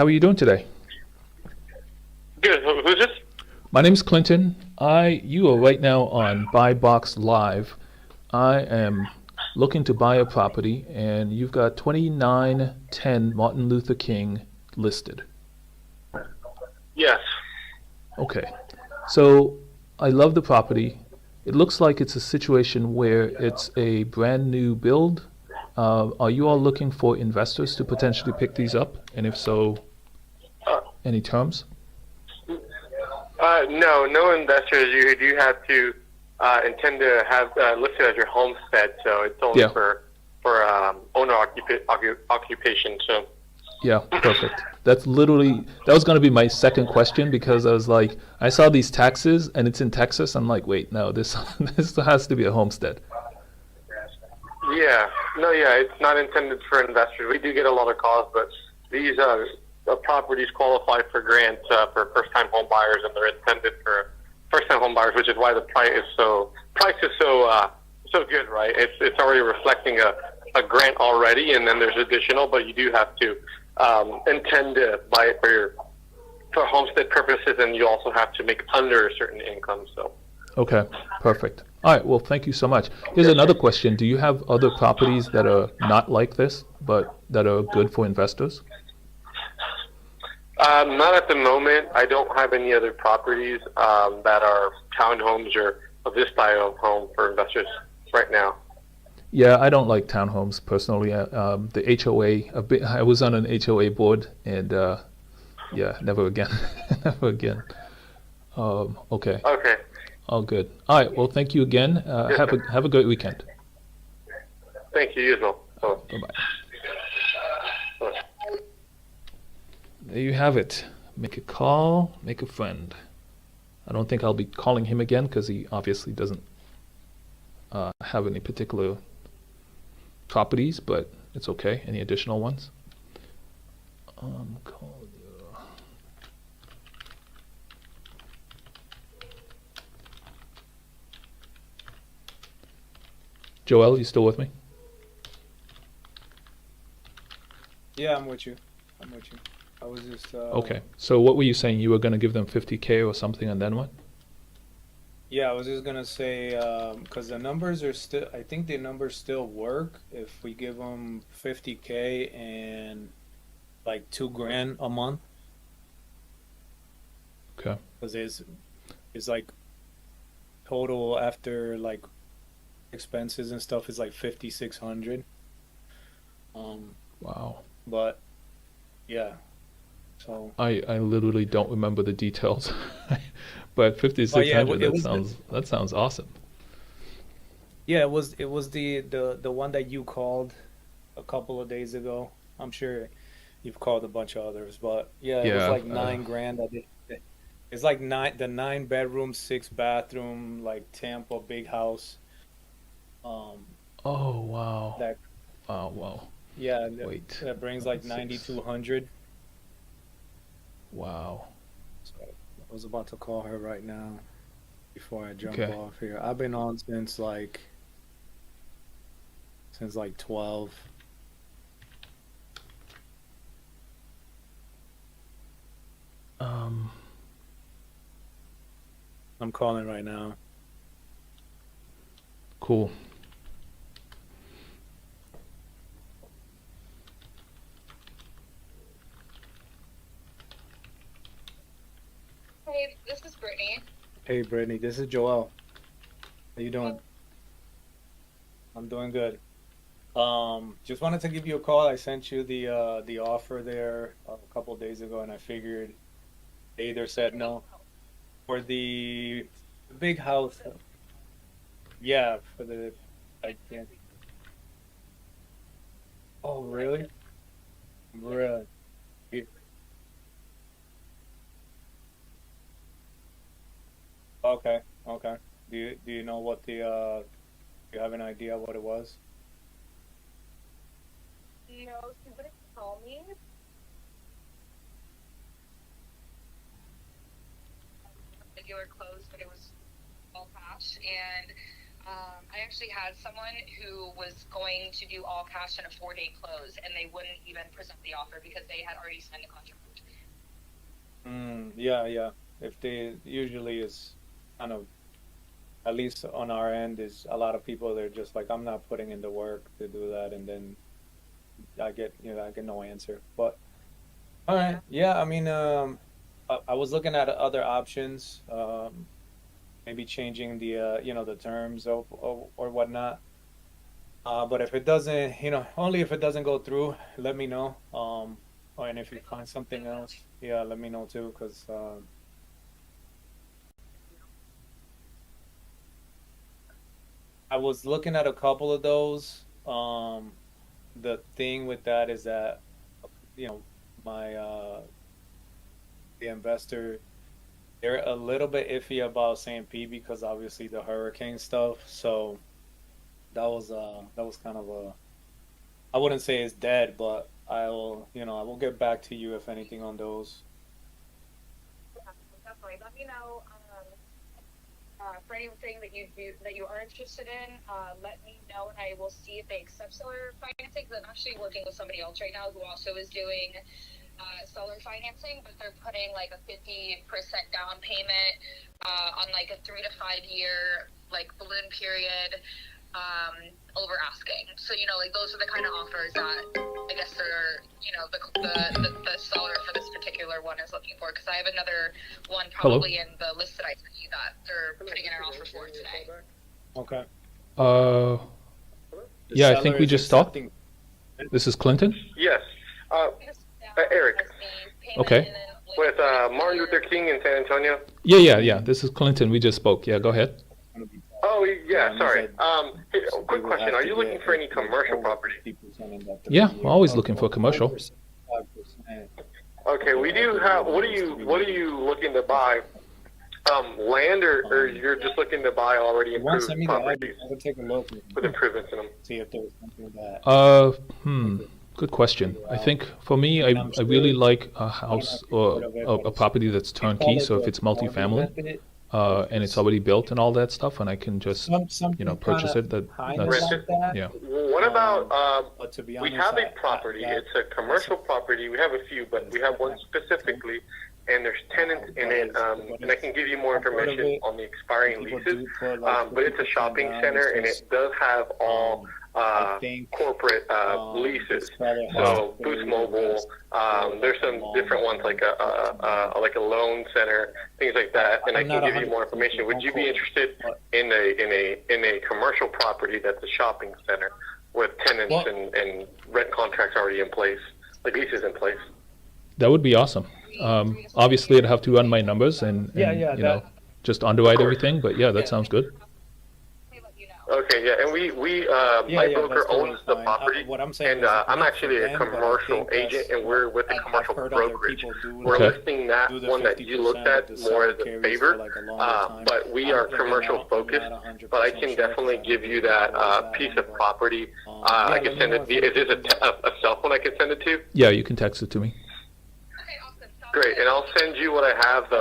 How are you doing today? Good. Who's this? My name's Clinton. You are right now on Buy Box Live. I am looking to buy a property, and you've got 2910 Martin Luther King listed. Yes. Okay. So I love the property. It looks like it's a situation where it's a brand new build. Are you all looking for investors to potentially pick these up? And if so, Uh, any terms? no, no investors. You do have to intend to have listed as your homestead, so it's only Yeah. for owner occupation. So Yeah, perfect. That was going to be my second question because I was like, I saw these taxes and it's in Texas. I'm like, wait, no, this this has to be a homestead. yeah, no, yeah, it's not intended for investors. We do get a lot of calls, but these properties qualify for grants for first-time home buyers, and they're intended for first-time home buyers, which is why the price is so good, right? It's already reflecting a grant already, and then there's additional, but you do have to intend to buy it for homestead purposes, and you also have to make under a certain income. So Okay, perfect. All right, well, thank you so much. Here's another question. Do you have other properties that are not like this, but that are good for investors? not at the moment. I don't have any other properties that are townhomes or of this style of home for investors right now. Yeah, I don't like townhomes personally. The HOA, I was on an HOA board, and yeah, never again, never again. Okay, Okay. all good. All right, well, thank you again. Yes, sir. Have a great weekend. Thank you, as well. So, Bye bye. There you have it. Make a call, make a friend. I don't think I'll be calling him again because he obviously doesn't have any particular properties, but it's okay. Any additional ones? Call you. Joel, you still with me? Yeah, I'm with you. I'm with you. I was just Okay. So what were you saying? You were going to give them 50K or something, and then what? yeah, I was just gonna say because the numbers are still. I think the numbers still work if we give them 50K and like 2 grand a month Okay. because it's like total after like expenses and stuff is like 5,600. Um, Wow. but yeah, so I literally don't remember the details, but but yeah, 5,600. it was the That sounds awesome. yeah it was the one that you called a couple of days ago. I'm sure you've called a bunch of others, but yeah, it was Yeah. like 9 grand. It's like the 9 bedroom, 6 bathroom, like Tampa big house. Um, Oh wow. that Wow. Wow. yeah, Wait. that brings Nine like six. 9,200. Wow. So I was about to call her right now before I jump Okay. off here. I've been on since like 12. Um. I'm calling right now. Cool. Hey, this is Brittany. Hey Brittany, this is Joel. How you doing? Oh, I'm doing good. Just wanted to give you a call. I sent you the offer there a couple of days ago, and I figured they either said no for the big house. Yeah, for the I can't. Oh, really? Really? Y- Okay, okay. Do you know what do you have an idea what it was? no, she wouldn't tell me. Regular clothes, but it was all cash. And I actually had someone who was going to do all cash in a 4-day close, and they wouldn't even present the offer because they had already signed the contract. Yeah. If they usually is kind of, at least on our end, is a lot of people, they're just like, I'm not putting in the work to do that, and then I get no answer. But all right, yeah, I mean, I was looking at other options, maybe changing the terms or whatnot. But if it doesn't, only if it doesn't go through, let me know. And if you find something else, yeah, let me know too, because I was looking at a couple of those. The thing with that is that, my the investor, they're a little bit iffy about St. Pete because obviously the hurricane stuff. So that was kind of I wouldn't say it's dead, but I will get back to you if anything on those. Yeah, definitely. Let me know for anything that you are interested in. Let me know, and I will see if they accept seller financing. Because I'm actually working with somebody else right now who also is doing seller financing, but they're putting like a 50% down payment on like a 3 to 5 year like balloon period over asking. So like those are the kind of offers that I guess they're the seller for this particular one is looking for. Because I have another one probably in the list that I sent you that they're putting in an offer for today. Okay. The Yeah, I seller think we is just stopped. accepting. This is Clinton. Yes. Eric, Okay. with Martin Luther King in San Antonio. Yeah. This is Clinton. We just spoke. Yeah, go ahead. Oh, yeah, he sorry. said Hey, they quick will question. have Are to you looking get for any commercial over property? 50% in that Yeah, 3 year. always looking for commercial. Over 65%. Okay, we do have. What are you looking to buy? Land, or you're just looking to buy already If you want to improved send me the properties address, I will take a look and with improvements in them? see if there's something that. Good question. I think for me, I really like a house or a property that's turnkey. So if it's multifamily, and it's already built and all that stuff, and I can just Something purchase it. kinda That's like that. yeah. What about? But to be We honest, have a property. It's a commercial property. We have a few, but we have one specifically, and there's tenants in it. And I can give you more information on the expiring leases. But it's a shopping center, and it does have all I think corporate leases. this fellow has So to Boost pay Mobile. There's some different ones like a loan center, things like that. And I I'm can not give you more 100% information. Would you be interested but- in a commercial property that's a shopping center with tenants Well- and rent contracts already in place, like leases in place? That would be awesome. Obviously, I'd have to run my numbers and just underwrite course. everything. But yeah, that sounds good. Let me let you know. Okay, yeah, and my broker that's totally owns the fine. property, What I'm saying and is I'm not actually for a them, but I commercial think that's- agent, and we're with a I've commercial heard other brokerage. people do We're Okay. listing that do the one that you looked 50% at that the more seller as a carries favor, for, like, a longer time. but we I'm are looking commercial out, I'm focused. not 100% But I can sure, definitely 'cause give I you don't that know that piece one, of but, property. yeah, I let can me send know it. if Is this anything a cell phone I can send it to? Yeah, you can text it to me. Okay, awesome. Sounds Great, good. and I'll send you what I have,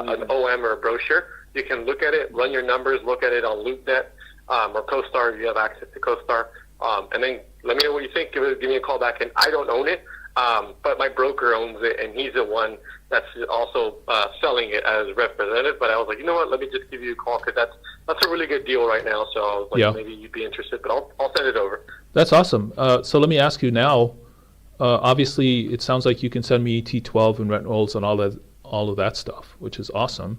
an OM or a brochure. You can look at it, run your numbers, look at it on LoopNet or CoStar if you have access to CoStar, and then let me know what you think. Give me a call back. And I don't own it, but my broker owns it, and he's the one that's also selling it as representative. But I was like, you know what? Let me just give you a call because that's a really good deal right now. So I was like, Yeah. maybe you'd be interested. But I'll send it over. That's awesome. So let me ask you now. Obviously, it sounds like you can send me T12 and rent rolls and all of that stuff, which is awesome.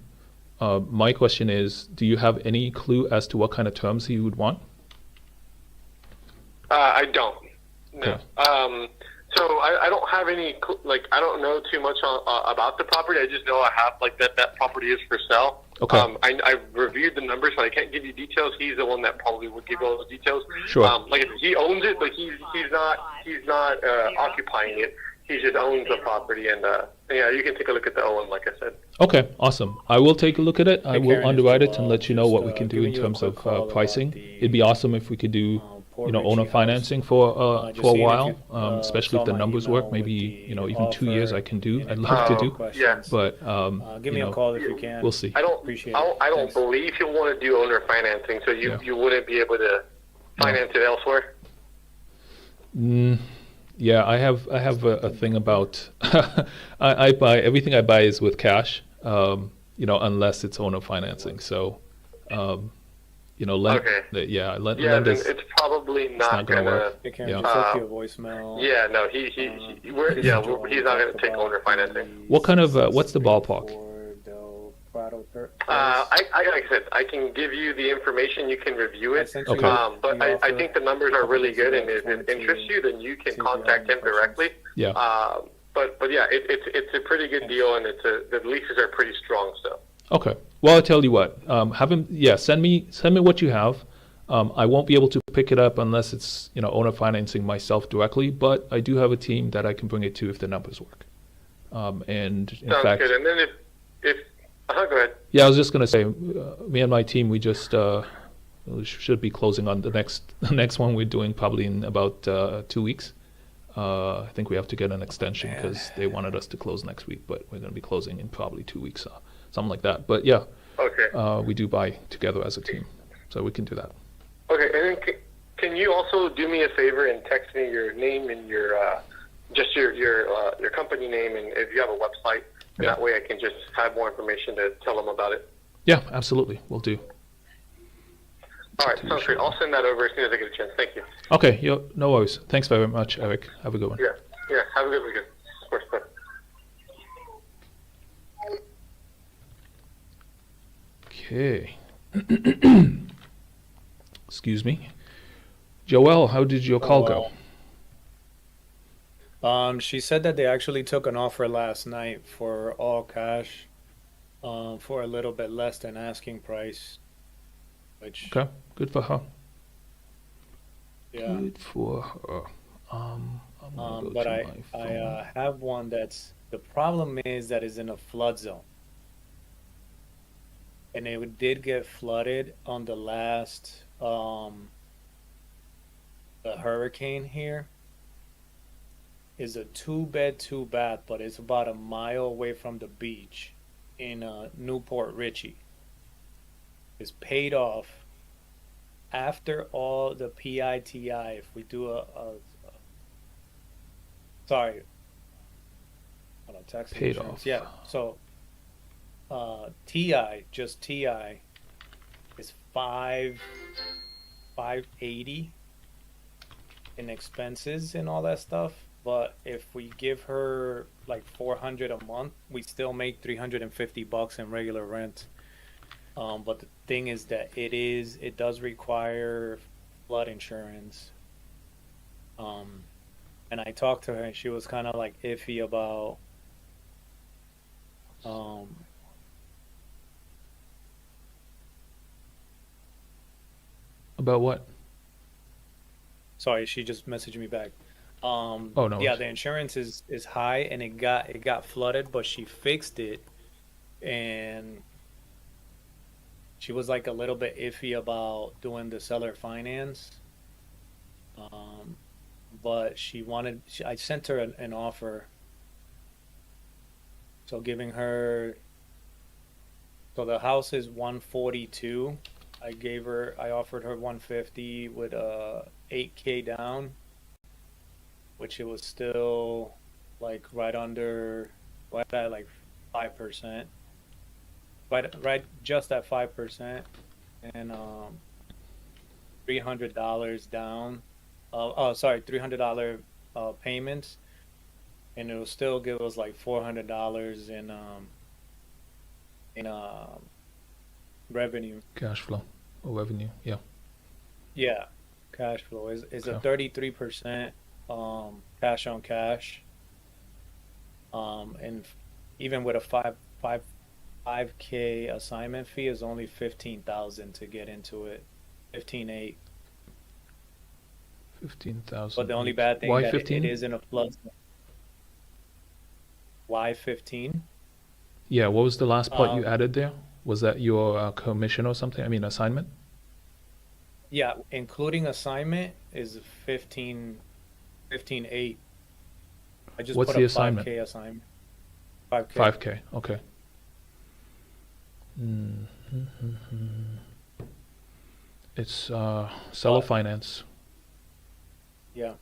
My question is, do you have any clue as to what kind of terms you would want? I don't. No. Okay. So I don't have any, I don't know too much about the property. I just know I have, that property is for sale. Okay. I reviewed the numbers, so I can't give you details. He's the one that probably would give you all those details. Sure. Like I said, he owns it, but he's not occupying it. He just owns the property, and yeah, you can take a look at the OM, like I said. Okay, awesome. I will take a look at it. I Hey, will Karen, if underwrite you, it and let you know what we can do giving in you a terms quick of call about pricing. the, It'd be awesome if we could do, Port owner Richey financing house. for Just a seeing if while, you, especially saw if the my numbers email work. Maybe, with the even 2 years offer I can do. and I'd if love you to have do. questions, Yeah. But, give me a call if you can. we'll see. I don't. Appreciate it. I don't Thanks. believe he'll want to do owner financing, so Yeah. you wouldn't be able to finance it elsewhere. Yeah, I have a thing about I buy everything I buy is with cash. unless it's owner financing. So, Okay. yeah, Yeah, then lenders, it's probably not not gonna gonna. work. They can Yeah. just left you a voicemail. Yeah, no, he's not gonna Talked take about owner financing. What kind of, what's the ballpark? Del Prado Like I said, I can give you the information. You can review I it. sent Okay. you But the I offer. think the numbers are really good, and if Wanted it to interests you, then you can see if you contact have him any directly. Yeah. But yeah, it's a pretty good deal, and the leases are pretty strong. So Okay. Well, I'll tell you what. Send me what you have. I won't be able to pick it up unless it's owner financing myself directly, but I do have a team that I can bring it to if the numbers work. And in sounds fact, good. And then if go ahead. yeah, I was just gonna say, me and my team, we just we should be closing on the next one we're doing probably in about 2 weeks. I think we have to get an extension man. because they wanted us to close next week, but we're gonna be closing in probably 2 weeks, something like that. But yeah, Okay. we do buy together as a team, so we can do that. Okay, and then can you also do me a favor and text me your name and your just your company name, and if you have a website, and Yeah. that way I can just have more information to tell them about it. Yeah, absolutely, we'll do. All right, sounds great. I'll send that over as soon as I get a chance. Thank you. Okay, no worries. Thanks very much, Eric. Have a good one. Yeah. Have a good weekend. Of course, bye. Okay. Excuse me. Joelle, how did your call go? She said that they actually took an offer last night for all cash, for a little bit less than asking price, which, Okay, good for her. yeah. Good for her. I'm gonna go But to I my phone. have one the problem is that is in a flood zone. And it did get flooded on the last, the hurricane here. Is a 2-bed, 2-bath, but it's about a mile away from the beach in Newport Richey. It's paid off after all the PITI. If we do sorry, hold on, tax Paid insurance. off. Yeah, so TI, just TI, is 580 in expenses and all that stuff. But if we give her like 400 a month, we still make $350 in regular rent. But the thing is that it does require flood insurance. And I talked to her and she was kind of like iffy about About what? sorry, she just messaged me back. Oh, no Yeah, worries. the insurance is high and it got flooded, but she fixed it and she was like a little bit iffy about doing the seller finance. But I sent her an offer. So giving her, so the house is 142. I offered her 150 with 8K down, which it was still like right at like 5%. Right just at 5%, and $300 down. Sorry, $300 payments, and it will still give us like $400 in revenue. Cash flow or revenue? Yeah. Yeah, cash flow is a Okay. 33% cash on cash. And even with a 5K assignment fee is only 15,000 to get into it. 15.8. 15,000. But the only bad thing Why that 15? it is in a flood zone. Why 15? Yeah, what was the last part you Um, added there? Was that your commission or something? I mean, assignment? Yeah, including assignment is 15.8. I just What's put the a assignment? 5K assignment. 5K. 5K. Okay. Mm-hmm. It's seller finance, Yeah.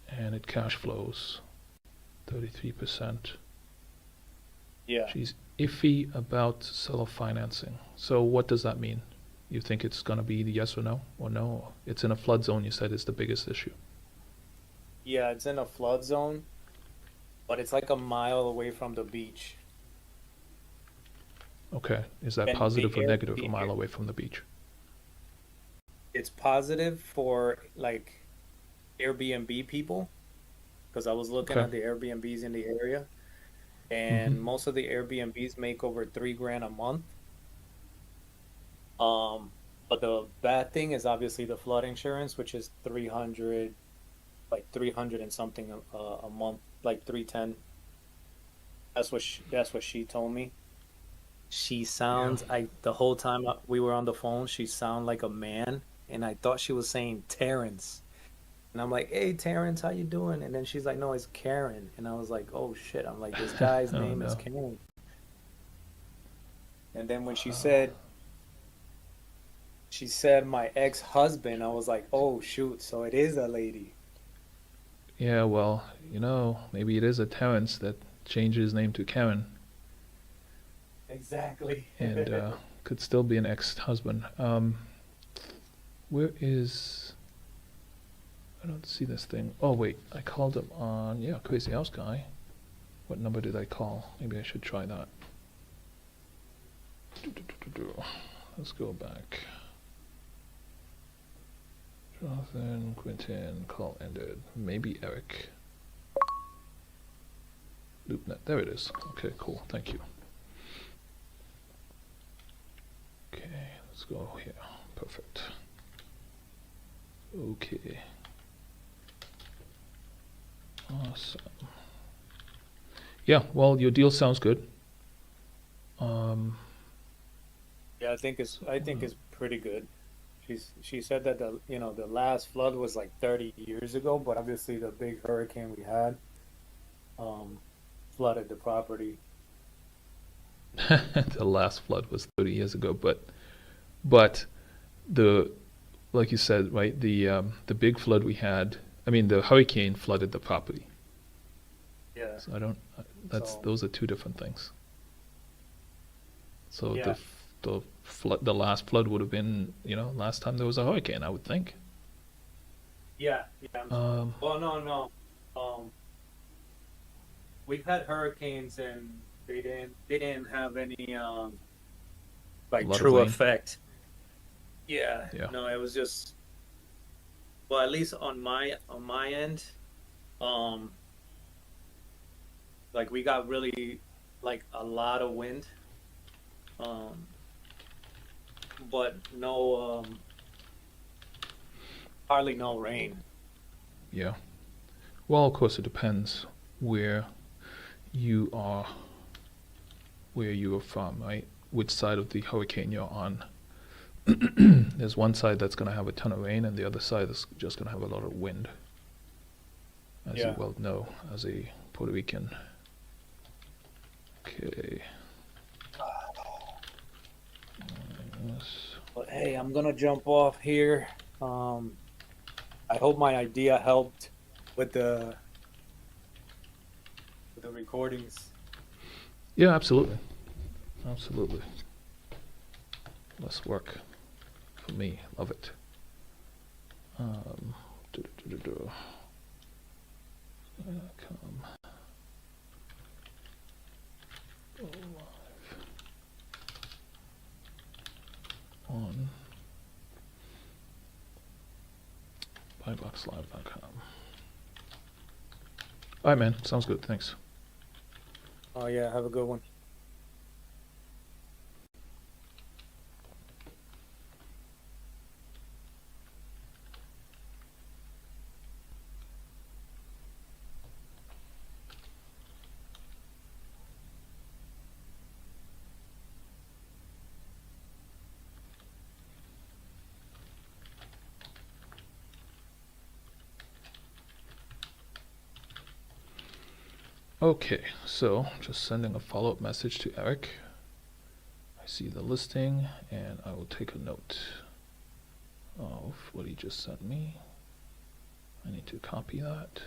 and it cash flows 33%. Yeah. She's iffy about seller financing. So what does that mean? You think it's gonna be the yes or no? Or no? It's in a flood zone, you said is the biggest issue. Yeah, it's in a flood zone, but it's like a mile away from the beach. Okay. Is that And positive or negative, the a air, mile away from the beach? it's positive for like Airbnb people because I was looking Okay. at the Airbnbs in the area, Mm-hmm. and most of the Airbnbs make over 3 grand a month. Um, but the bad thing is obviously the flood insurance, which is 300, like 300 and something a month, like 310. That's what she told me. She Yeah. sounds I the whole time we were on the phone, she sounded like a man, and I thought she was saying Terrence. And I'm like, "Hey, Terrence, how you doing?" And then she's like, "No, it's Karen." And I was like, "Oh shit!" I'm like, "This guy's Oh name is no. Karen." And then when Uh, she said my ex-husband, I was like, "Oh shoot!" So it is a lady. yeah, well, maybe it is a Terrence that changed his name to Karen Exactly. and could still be an ex-husband. Where is I don't see this thing. Oh wait, I called him on Crazy House Guy. What number did I call? Maybe I should try that. Let's go back. Jonathan, Quentin, call ended. Maybe Eric. LoopNet. There it is. Okay, cool. Thank you. Okay, let's go here. Perfect. Okay. Awesome. Yeah, well, your deal sounds good. Um, Yeah, I think it's pretty good. She said that the last flood was like 30 years ago, but obviously the big hurricane we had um flooded the property. the last flood was 30 years ago, but the like you said, right? The big flood we had. I mean, the hurricane flooded the property. Yeah. So I don't. That's So those are two different things. So yeah, the last flood would have been last time there was a hurricane, I would think. yeah. Um, Well, no, no. Um, we've had hurricanes and they didn't have any a like lot of true rain. effect. Yeah. Yeah. No, it was just well, at least on my end, um, like we got really like a lot of wind, um, but no, hardly no rain. Yeah. Well, of course, it depends where you are, where you are from, right? Which side of the hurricane you're on. There's one side that's going to have a ton of rain, and the other side is just going to have a lot of wind, as you Yeah. well know, as a Puerto Rican. Okay. Yes. But hey, I'm gonna jump off here. Um, I hope my idea helped with the recordings. Yeah, absolutely. Absolutely. Less work for me. Love it. Um, do. Come live on buyboxlive.com. All right, man. Sounds good. Thanks. Oh yeah, have a good one. Okay, so just sending a follow-up message to Eric. I see the listing, and I will take a note of what he just sent me. I need to copy that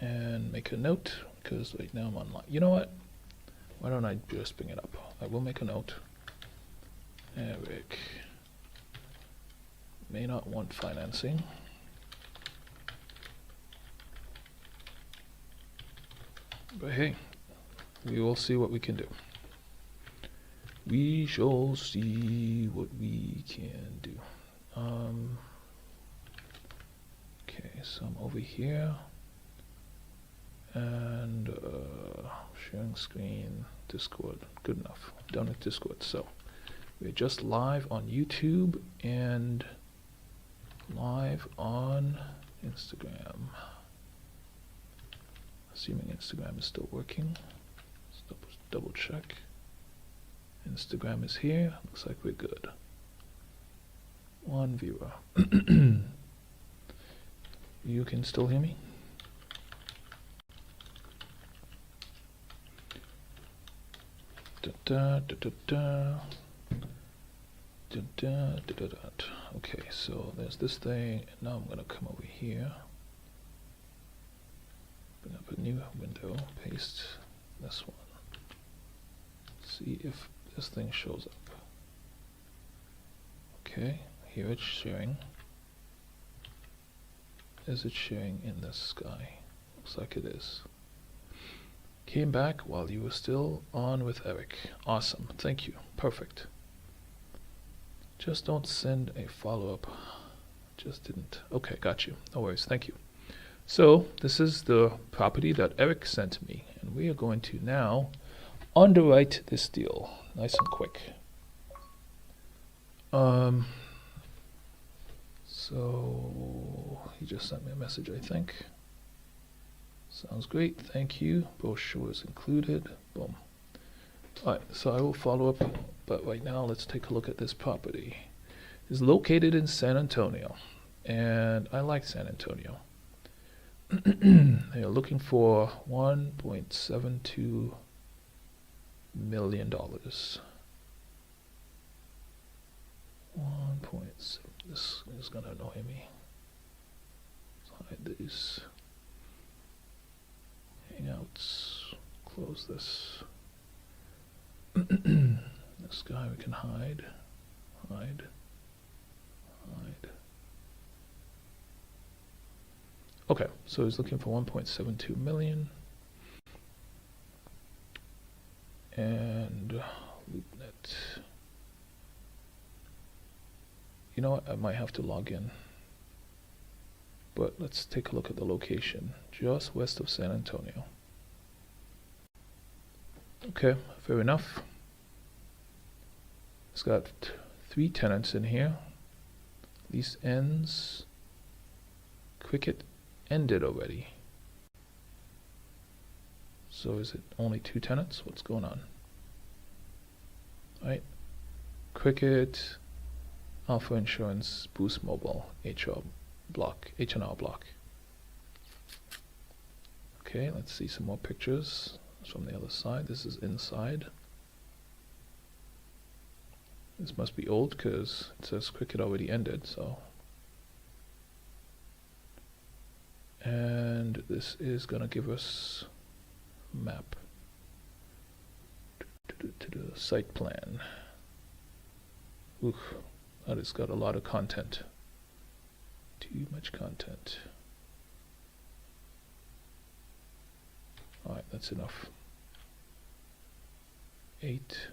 and make a note because right now I'm online. You know what? Why don't I just bring it up? I will make a note. Eric may not want financing. But hey, we will see what we can do. We shall see what we can do. Okay, so I'm over here. And sharing screen, Discord, good enough. Done with Discord. So we're just live on YouTube and live on Instagram. Assuming Instagram is still working. Let's double check. Instagram is here. Looks like we're good. One viewer. You can still hear me? Okay, so there's this thing, and now I'm gonna come over here, bring up a new window, paste this one, see if this thing shows up. Okay, here it's sharing. Is it sharing in the sky? Looks like it is. Came back while you were still on with Eric. Awesome, thank you, perfect. Just don't send a follow-up. Just didn't. Okay, got you, no worries, thank you. So this is the property that Eric sent me, and we are going to now underwrite this deal, nice and quick. So he just sent me a message, I think. Sounds great, thank you. Brochure is included. Boom. Alright, so I will follow up, but right now let's take a look at this property. It's located in San Antonio, and I like San Antonio. They are looking for $1.72 million. 1.7. This is gonna annoy me. Let's hide these. Hangouts. Close this. This guy we can hide. Hide. Okay, so he's looking for 1.72 million. And LoopNet. You know what? I might have to log in. But let's take a look at the location. Just west of San Antonio. Okay, fair enough. It's got 3 tenants in here. Lease ends. Cricket ended already. So is it only 2 tenants? What's going on? Right. Cricket, Alpha Insurance, Boost Mobile, H&R Block. Okay, let's see some more pictures from the other side. This is inside. This must be old because it says cricket already ended, so. And this is gonna give us a map to the site plan. Oof, that has got a lot of content. Too much content. Alright, that's enough. 8.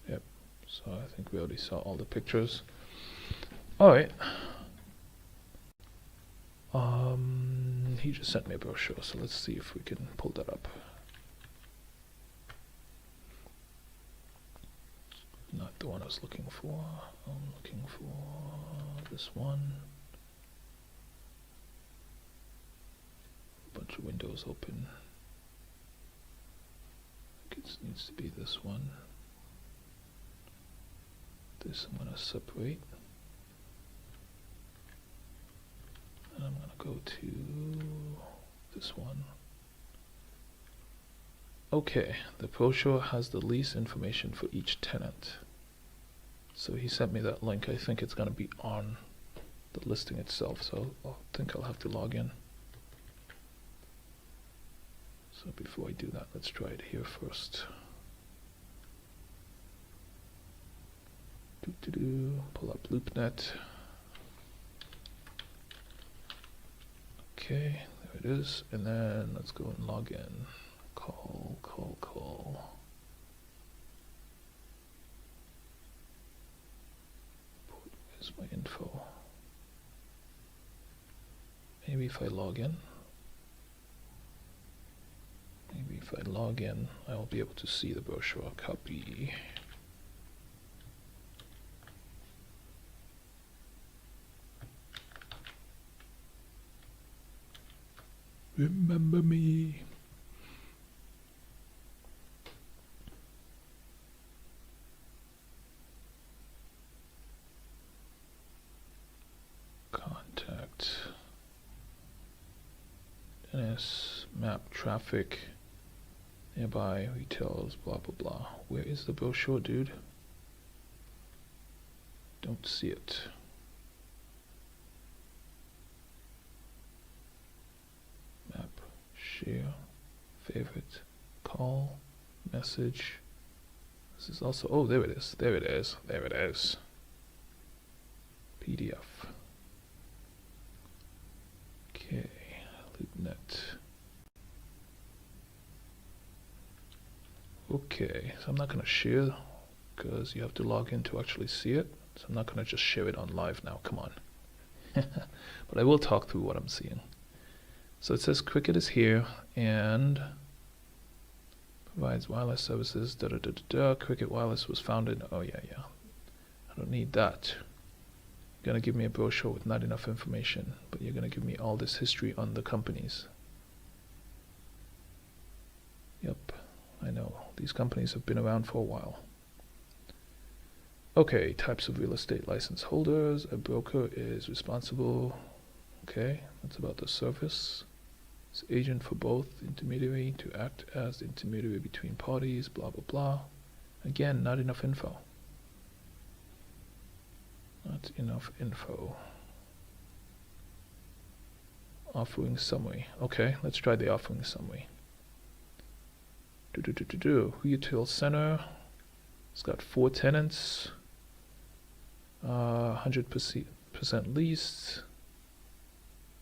Yep, so I think we already saw all the pictures. Alright. He just sent me a brochure, so let's see if we can pull that up. Not the one I was looking for. I'm looking for this one. Bunch of windows open. I think it needs to be this one. This I'm going to separate. And I'm going to go to this one. Okay, the brochure has the lease information for each tenant. So he sent me that link. I think it's going to be on the listing itself, so I think I'll have to log in. So before I do that, let's try it here first. Pull up LoopNet. Okay, there it is. And then let's go and log in. Call. Where's my info? Maybe if I log in. I'll be able to see the brochure. Copy. Remember me. Contact. Dennis. Map traffic. Nearby retails. Blah blah blah. Where is the brochure, dude? Don't see it. Map. Share. Favorite. Call. Message. This is also, oh, there it is. PDF. Okay, LoopNet. Okay, so I'm not gonna share because you have to log in to actually see it. So I'm not gonna just share it on live now, come on. But I will talk through what I'm seeing. So it says Cricket is here and provides wireless services. Cricket Wireless was founded. Oh yeah. I don't need that. You're gonna give me a brochure with not enough information, but you're gonna give me all this history on the companies. Yep, I know. These companies have been around for a while. Okay, types of real estate license holders. A broker is responsible. Okay, that's about the service. It's agent for both intermediary to act as the intermediary between parties, blah blah blah. Again, not enough info. Not enough info. Offering summary. Okay, let's try the offering summary. Retail center. It's got 4 tenants. 100% leased.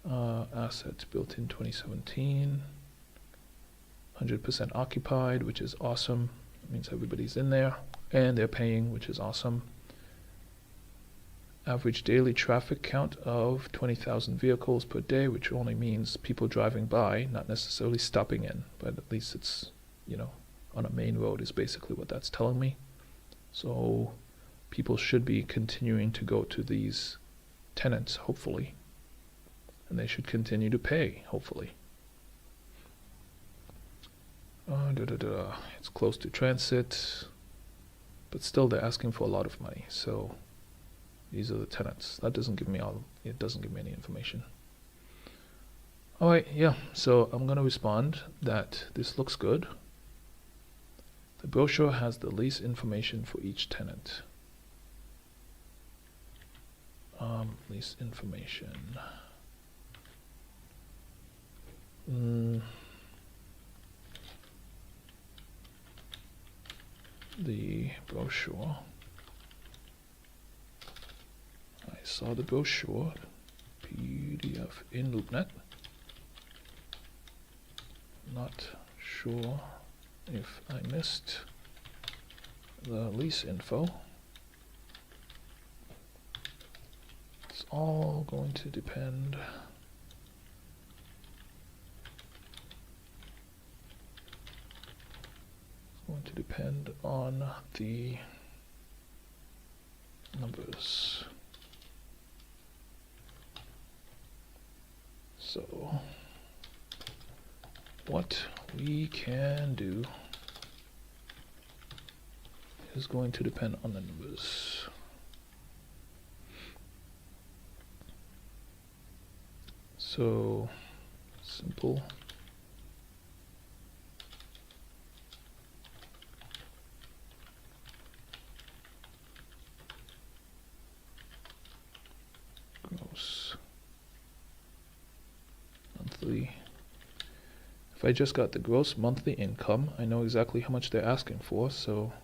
Assets built in 2017. 100% occupied, which is awesome. It means everybody's in there and they're paying, which is awesome. Average daily traffic count of 20,000 vehicles per day, which only means people driving by, not necessarily stopping in, but at least it's, you know, on a main road is basically what that's telling me. So people should be continuing to go to these tenants, hopefully, and they should continue to pay, hopefully. It's close to transit, but still they're asking for a lot of money, so these are the tenants. That doesn't give me it doesn't give me any information. Alright, yeah, so I'm gonna respond that this looks good. The brochure has the lease information for each tenant. Lease information. The brochure. I saw the brochure. PDF in LoopNet. Not sure if I missed the lease info. It's all going to depend on the numbers. So what we can do is going to depend on the numbers. So simple. Gross monthly if I just got the gross monthly income, I know exactly how much they're asking for. So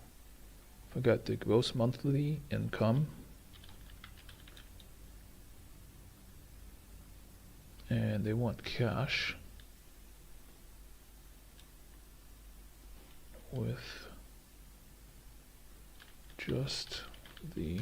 if I got the gross monthly income, and they want cash with just the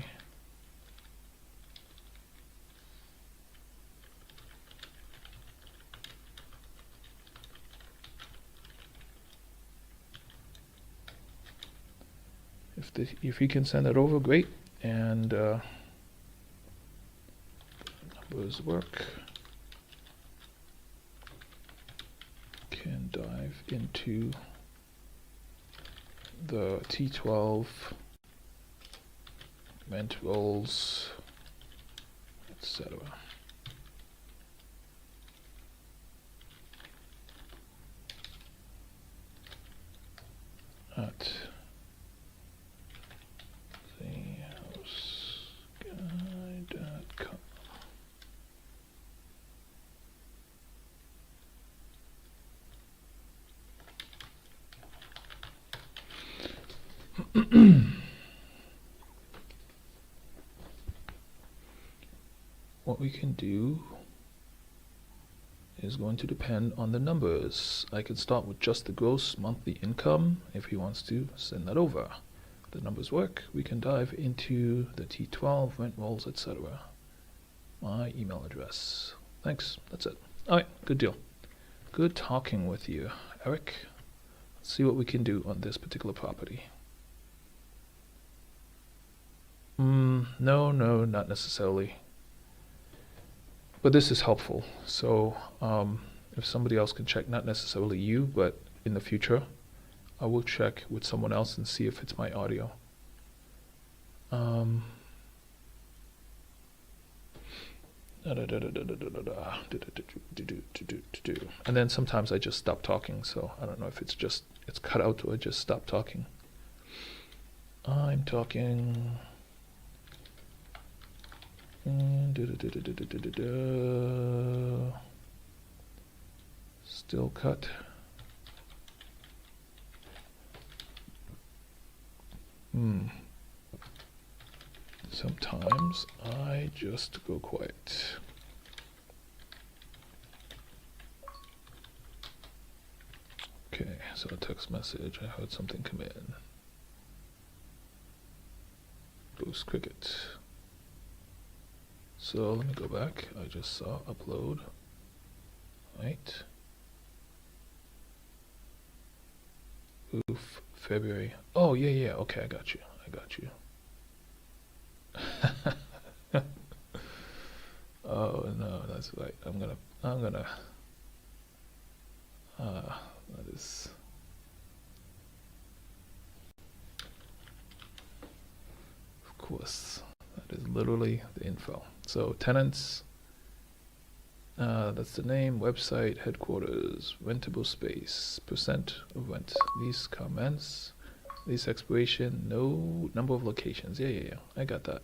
if he can send it over, great. And numbers work. Can dive into the T12 rent rolls, etc. At thehouseguy.com. What we can do is going to depend on the numbers. I can start with just the gross monthly income if he wants to send that over. If the numbers work, we can dive into the T12, rent rolls, etc. My email address. Thanks, that's it. Alright, good deal. Good talking with you, Eric. Let's see what we can do on this particular property. No, not necessarily. But this is helpful. So if somebody else can check, not necessarily you, but in the future, I will check with someone else and see if it's my audio. And then sometimes I just stop talking, so I don't know if it's cut out or I just stop talking. I'm talking. Still cut. Sometimes I just go quiet. Okay, so a text message. I heard something come in. Boost Cricket. So let me go back. I just saw upload. Right. Oof, February. Oh yeah. Okay, I got you. Oh no, that's right. I'm gonna. That is. Of course. That is literally the info. So tenants, that's the name, website, headquarters, rentable space, percent of rent, lease commence, lease expiration, no number of locations. Yeah. I got that.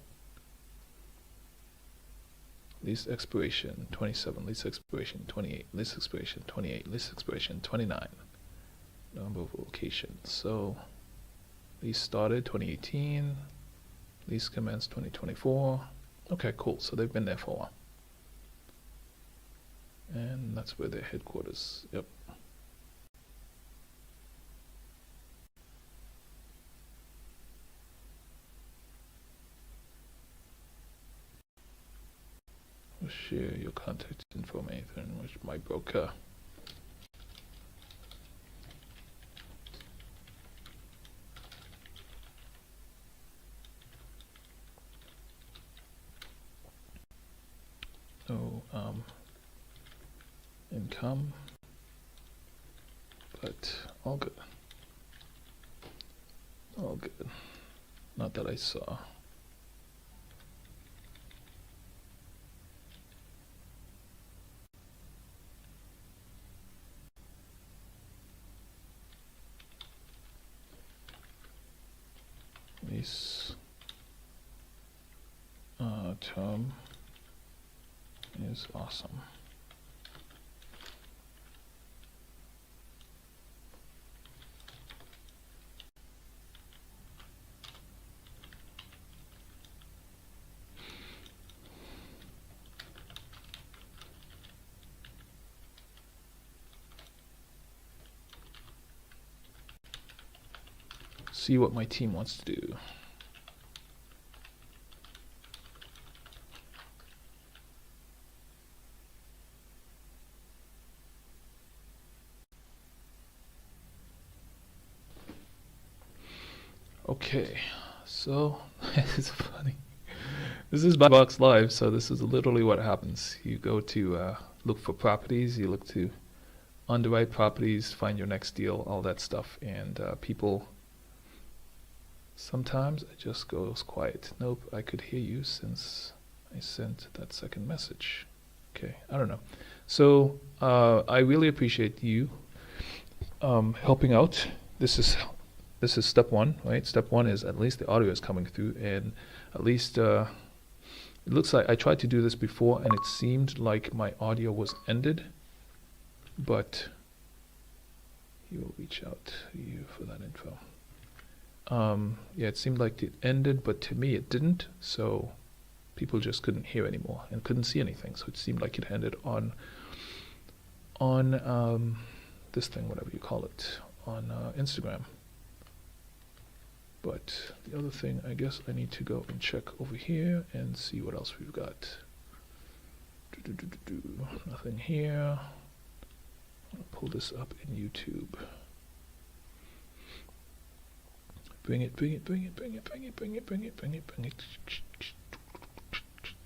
Lease expiration 27, lease expiration 28, lease expiration 28, lease expiration 29. Number of locations. So lease started 2018. Lease commenced 2024. Okay, cool. So they've been there for a while. And that's where their headquarters. Yep. Share your contact information with my broker. No income, but all good. All good. Not that I saw. Lease term is awesome. see what my team wants to do. Okay, so it's funny. This is Box Live, so this is literally what happens. You go to look for properties, you look to underwrite properties, find your next deal, all that stuff, and people, sometimes it just goes quiet. Nope, I could hear you since I sent that second message. Okay, I don't know. So I really appreciate you helping out. This is step one, right? Step one is at least the audio is coming through, and at least it looks like I tried to do this before and it seemed like my audio was ended, but he will reach out to you for that info. Yeah, it seemed like it ended, but to me it didn't, so people just couldn't hear anymore and couldn't see anything, so it seemed like it ended on this thing, whatever you call it, on Instagram. But the other thing, I guess I need to go and check over here and see what else we've got. Nothing here. I'll pull this up in YouTube. Bring it, bring it, bring it, bring it, bring it, bring it, bring it, bring it, bring it.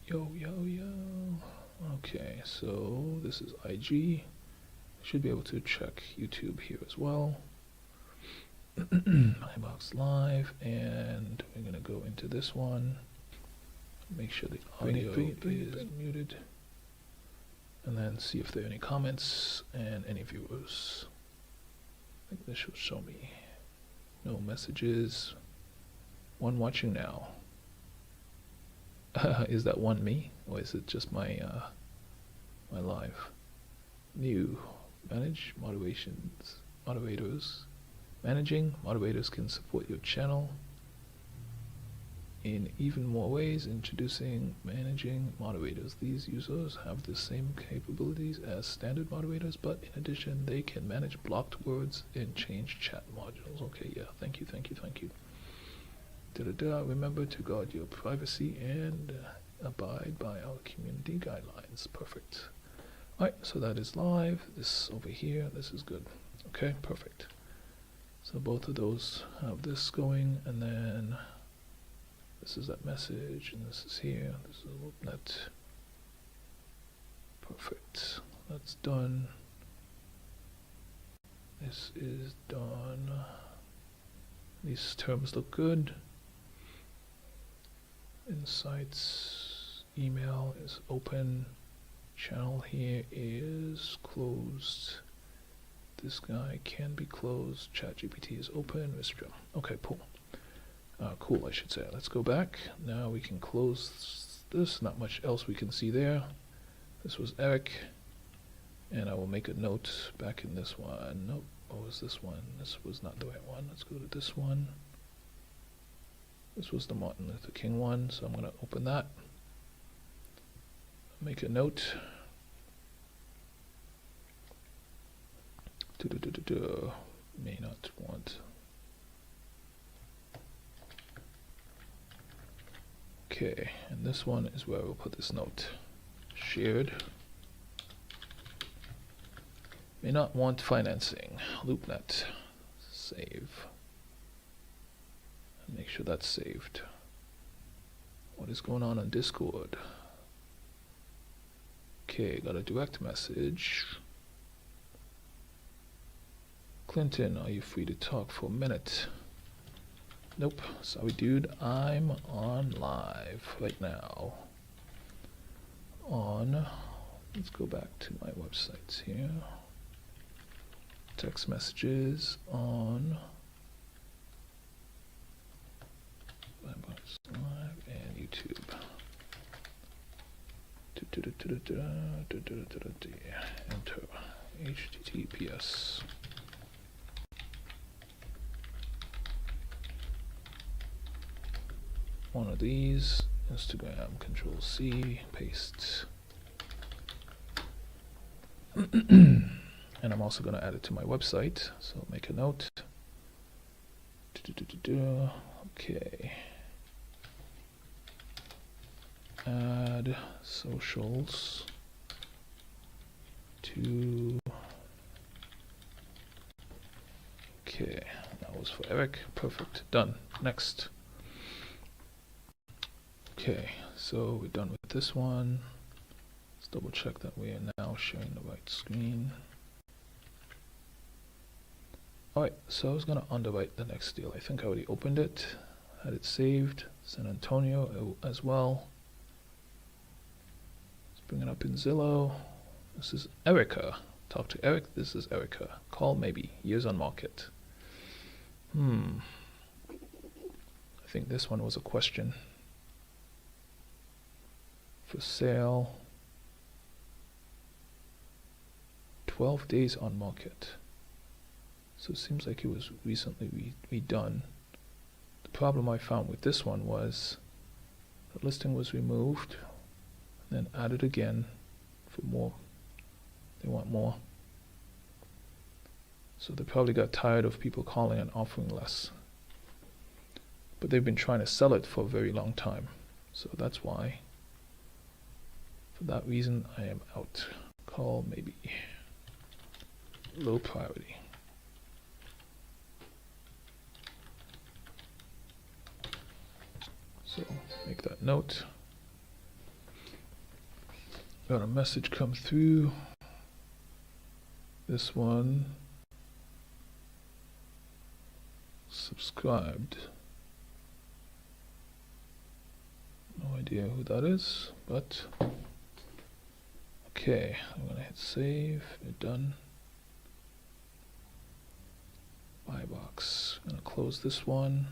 Yo, yo, yo. Okay, so this is IG. Should be able to check YouTube here as well. iBox Live, and we're gonna go into this one. Make sure the audio is muted, and then see if there are any comments and any viewers. I think this should show me no messages. One watching now. Is that one me, or is it just my my live? New manage moderators. Managing moderators can support your channel in even more ways. Introducing managing moderators. These users have the same capabilities as standard moderators, but in addition, they can manage blocked words and change chat modules. Okay, yeah, thank you, thank you, thank you. Remember to guard your privacy and abide by our community guidelines. Perfect. Alright, so that is live. This over here, this is good. Okay, perfect. So both of those have this going, and then this is that message, and this is here. This is a LoopNet. Perfect. That's done. This is done. These terms look good. Insights, email is open. Channel here is closed. This guy can be closed. ChatGPT is open. Okay, cool. Cool, I should say. Let's go back. Now we can close this. Not much else we can see there. This was Eric. And I will make a note back in this one. Nope. What was this one? This was not the right one. Let's go to this one. This was the Martin Luther King one, so I'm going to open that. Make a note. May not want. Okay, and this one is where we'll put this note. Shared. May not want financing. LoopNet. Save. Make sure that's saved. What is going on Discord? Okay, got a direct message. Clinton, are you free to talk for a minute? Nope. Sorry, dude. I'm on live right now. Let's go back to my websites here. Text messages on iBox Live and YouTube. Enter HTTPS. One of these, Instagram, Control C, paste. And I'm also going to add it to my website, so make a note. Okay. Add socials to. Okay, that was for Eric. Perfect. Done. Next. Okay, so we're done with this one. Let's double check that we are now sharing the right screen. Alright, so I was going to underwrite the next deal. I think I already opened it, had it saved. San Antonio as well. Let's bring it up in Zillow. This is Erica. Talk to Eric. This is Erica. Call maybe. Years on market. I think this one was a question. For sale. 12 days on market. So it seems like it was recently redone. The problem I found with this one was the listing was removed and then added again for more. They want more. So they probably got tired of people calling and offering less. But they've been trying to sell it for a very long time. So that's why. For that reason, I am out. Call maybe. Low priority. So make that note. Got a message come through. This one. Subscribed. No idea who that is, but okay, I'm gonna hit save. We're done. Buy box. I'm gonna close this one.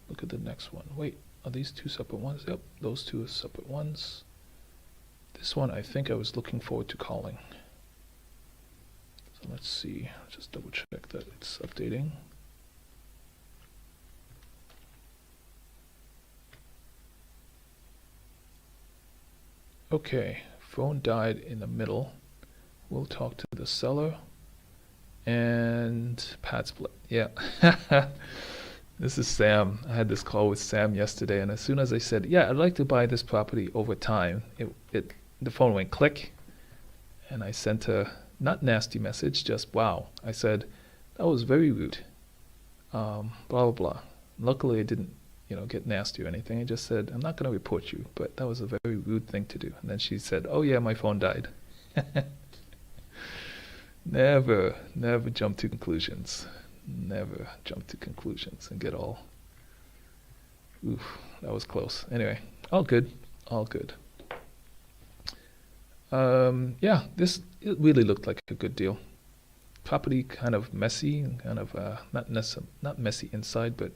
Look at the next one. Wait, are these two separate ones? Yep, those two are separate ones. This one I think I was looking forward to calling. So let's see. Just double check that it's updating. Okay, phone died in the middle. We'll talk to the seller. And pad split. Yeah. This is Sam. I had this call with Sam yesterday, and as soon as I said, yeah, I'd like to buy this property over time, the phone went click, and I sent a not nasty message, just wow. I said, that was very rude. Blah blah blah. Luckily, it didn't, get nasty or anything. I just said, I'm not going to report you, but that was a very rude thing to do. And then she said, oh yeah, my phone died. Never jump to conclusions. Never jump to conclusions and get all. Oof, that was close. Anyway, all good. Yeah, it really looked like a good deal. Property kind of messy, and kind of not messy inside, but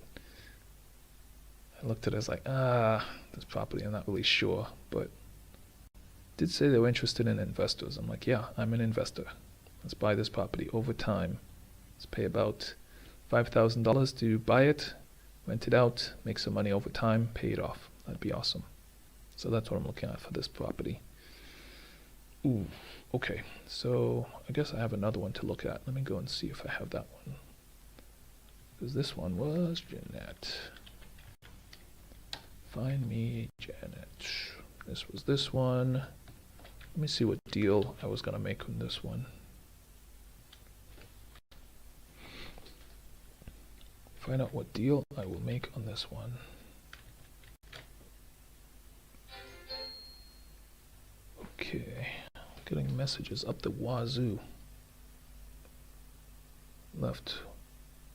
I looked at it as like, this property, I'm not really sure, but did say they were interested in investors. I'm like, yeah, I'm an investor. Let's buy this property over time. Let's pay about $5,000 to buy it, rent it out, make some money over time, pay it off. That'd be awesome. So that's what I'm looking at for this property. Ooh, okay. So I guess I have another one to look at. Let me go and see if I have that one. Because this one was Jeanette. Find me Janet. This was this one. Let me see what deal I was going to make on this one. Find out what deal I will make on this one. Okay, getting messages up the wazoo. Left.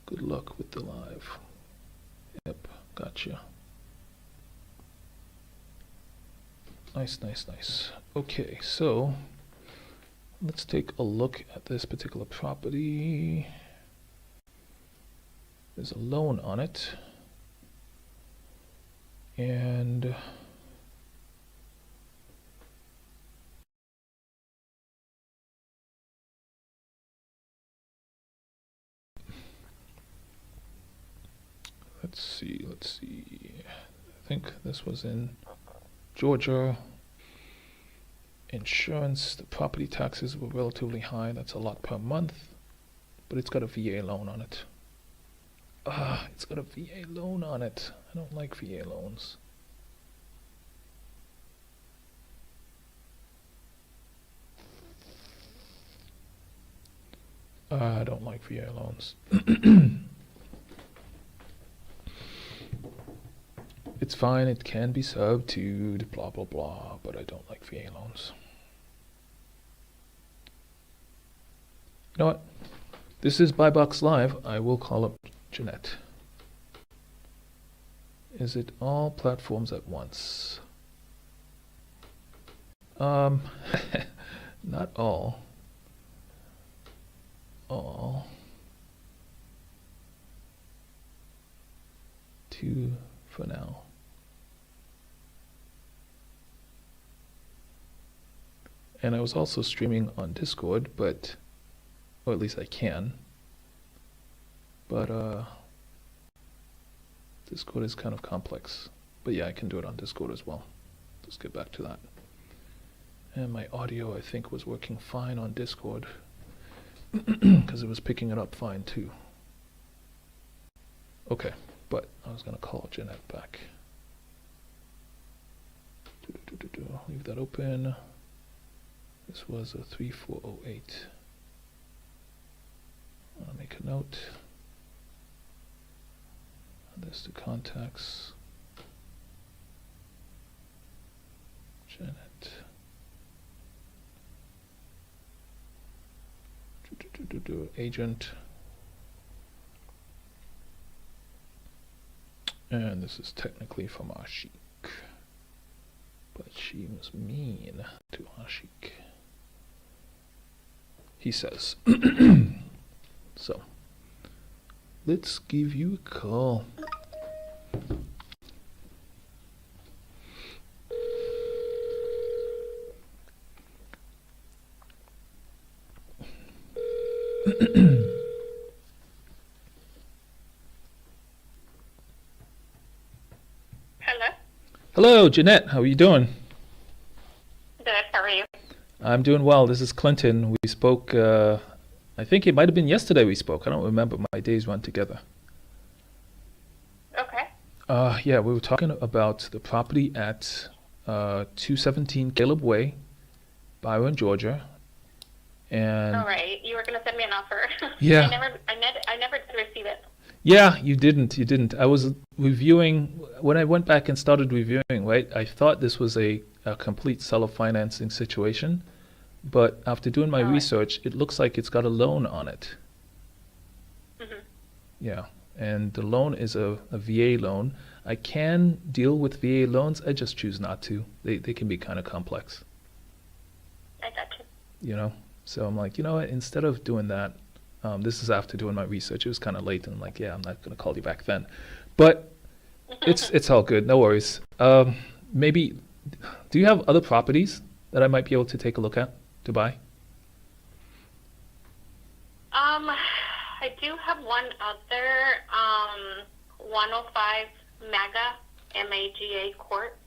Good luck with the live. Yep, gotcha. Nice. Okay, so let's take a look at this particular property. There's a loan on it, and let's see. I think this was in Georgia. Insurance, the property taxes were relatively high. That's a lot per month, but it's got a VA loan on it. It's got a VA loan on it. I don't like VA loans. I don't like VA loans. It's fine, it can be subdued, blah blah blah, but I don't like VA loans. You know what? This is Buy Box Live. I will call up Jeanette. Is it all platforms at once? Not all. All. 2 for now. And I was also streaming on Discord, but, or at least I can. But Discord is kind of complex. But yeah, I can do it on Discord as well. Let's get back to that. And my audio, I think, was working fine on Discord. Because it was picking it up fine too. Okay, but I was going to call Jeanette back. Leave that open. This was a 3408. I'll make a note. Add this to contacts. Janet. Agent. And this is technically from Ashik. But she was mean to Ashik. He says. So, let's give you a call. Hello. Hello, Jeanette. How are you doing? Good. How are you? I'm doing well. This is Clinton. We spoke, I think it might have been yesterday we spoke. I don't remember. My days run together. Okay. Yeah, we were talking about the property at 217 Caleb Way, Byron, Georgia. And All right. You were gonna send me an offer. Yeah. I never did receive it. yeah, you didn't. I was reviewing, when I went back and started reviewing, right, I thought this was a complete seller financing situation. But after doing my All right. research, it looks like it's got a loan on it. Mhm. Yeah, and the loan is a VA loan. I can deal with VA loans. I just choose not to. They can be kind of complex, I got you. you know? So I'm like, you know what? Instead of doing that, this is after doing my research. It was kind of late, and I'm like, yeah, I'm not going to call you back then. But it's all good. No worries. Maybe, do you have other properties that I might be able to take a look at to buy? I do have one other, 105 MAGA, MAGA Court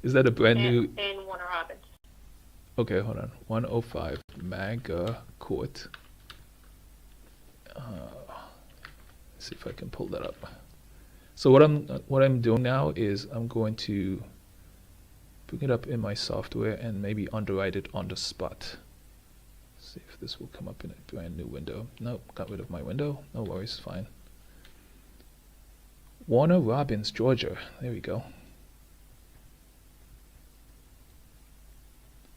Is that a brand new? in Warner Robins. Okay, hold on. 105 MAGA Court. Let's see if I can pull that up. So what I'm doing now is I'm going to bring it up in my software and maybe underwrite it on the spot. See if this will come up in a brand new window. Nope, got rid of my window. No worries, fine. Warner Robins, Georgia. There we go.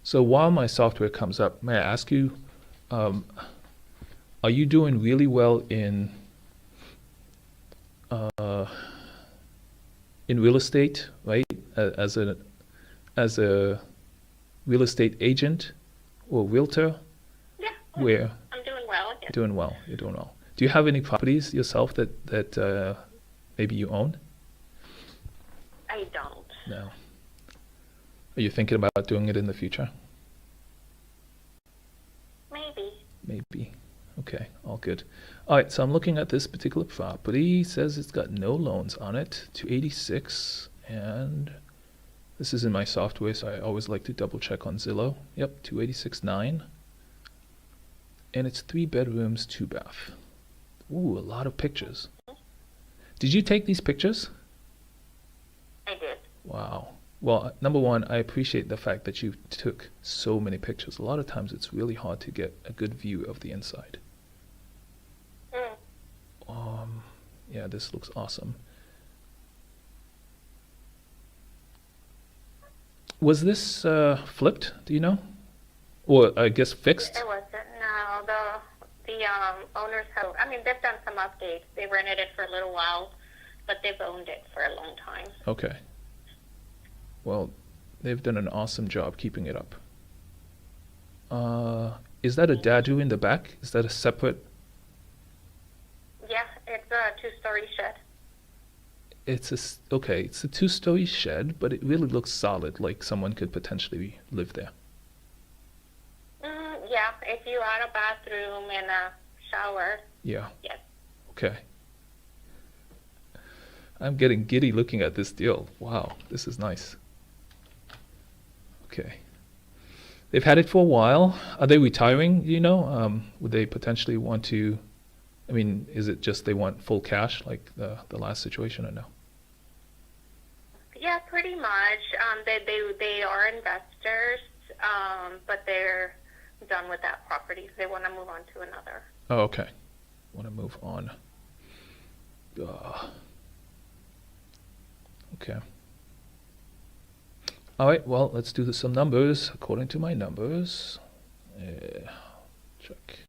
So while my software comes up, may I ask you, are you doing really well in real estate, right? As a real estate agent or realtor? Yeah. Where? I'm doing well. Yes. Doing well. You're doing well. Do you have any properties yourself that maybe you own? I don't. No. Are you thinking about doing it in the future? Maybe. Maybe. Okay, all good. All right, so I'm looking at this particular property. It says it's got no loans on it, 286, and this is in my software, so I always like to double check on Zillow. Yep, 286.9. And it's 3 bedrooms, 2 bath. Ooh, a lot of pictures. Did you take these pictures? I did. Wow. Well, number one, I appreciate the fact that you took so many pictures. A lot of times it's really hard to get a good view of the inside. Mm. Yeah, this looks awesome. Was this flipped? Do you know? Or I guess fixed? It wasn't. No, the owners have. I mean, they've done some updates. They rented it for a little while, but they've owned it for a long time. Okay. Well, they've done an awesome job keeping it up. Is that a dadu in the back? Is that a separate? Yeah, it's a two-story shed. Okay, it's a two-story shed, but it really looks solid, like someone could potentially live there. Yeah, if you add a bathroom and a shower, Yeah. yes. Okay. I'm getting giddy looking at this deal. Wow, this is nice. Okay. They've had it for a while. Are they retiring, do you know? Would they potentially want to, I mean, is it just they want full cash like the last situation or no? Yeah, pretty much. They are investors, but they're done with that property. They want to move on to another. Oh, okay. Want to move on. Okay. All right, well, let's do some numbers. According to my numbers, check.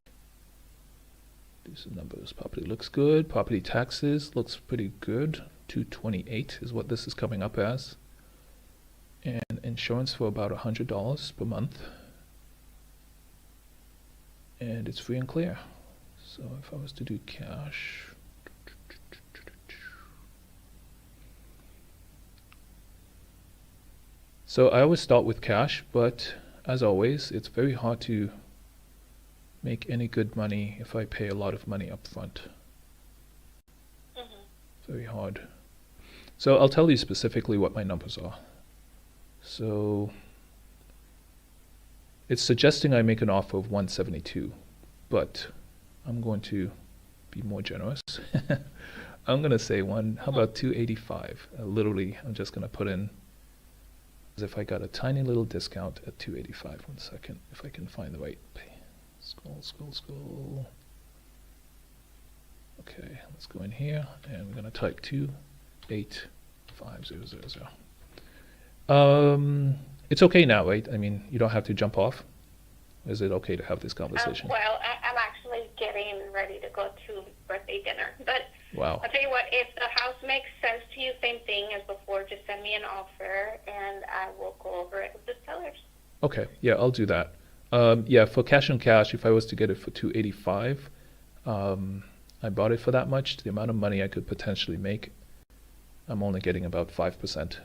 Do some numbers. Property looks good. Property taxes looks pretty good. 228 is what this is coming up as. And insurance for about $100 per month. And it's free and clear. So if I was to do cash, so I always start with cash, but as always, it's very hard to make any good money if I pay a lot of money up front. Very hard. So I'll tell you specifically what my numbers are. So it's suggesting I make an offer of 172, but I'm going to be more generous. I'm going to say how about 285? Literally, I'm just going to put in as if I got a tiny little discount at 285. 1 second, if I can find the right pay. Scroll. Okay, let's go in here and we're going to type 285,000. It's okay now, right? I mean, you don't have to jump off. Is it okay to have this conversation? Well, I'm actually getting ready to go to birthday dinner. But Wow. I'll tell you what, if the house makes sense to you, same thing as before, just send me an offer and I will go over it with the sellers. Okay, yeah, I'll do that. Yeah, for cash on cash, if I was to get it for 285, I bought it for that much. The amount of money I could potentially make, I'm only getting about 5%